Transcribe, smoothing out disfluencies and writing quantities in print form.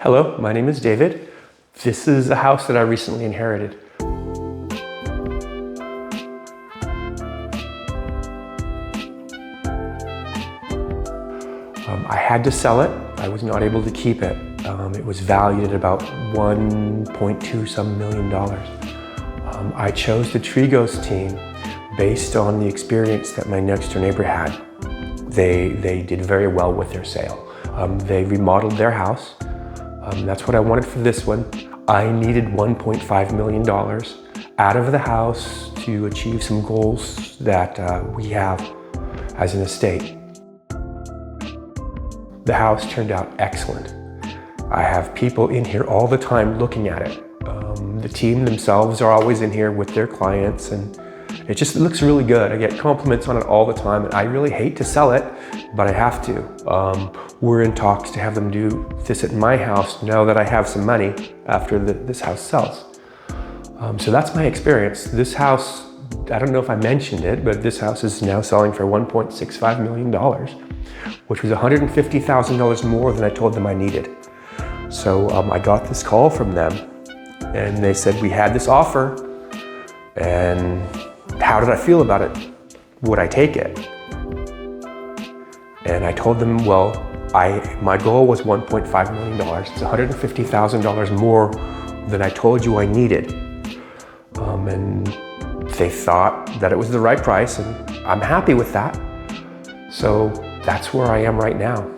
Hello, my name is David. This is a house that I recently inherited. I had to sell it. I was not able to keep it. It was valued at about $1.2 some million. I chose the Trigos team based on the experience that my next door neighbor had. They did very well with their sale. They remodeled their house. That's what I wanted for this one. I needed $1.5 million out of the house to achieve some goals that we have as an estate. The house turned out excellent. I have people in here all the time looking at it. The team themselves are always in here with their clients, and it just looks really good. I get compliments on it all the time, and I really hate to sell it, but I have to. We're in talks to have them do this at my house now that I have some money after this house sells. So that's my experience. This house, I don't know if I mentioned it, but this house is now selling for $1.65 million, which was $150,000 more than I told them I needed. So I got this call from them, and they said we had this offer, and how did I feel about it? Would I take it? And I told them, well, my goal was $1.5 million. It's $150,000 more than I told you I needed. And they thought that it was the right price, and I'm happy with that. So that's where I am right now.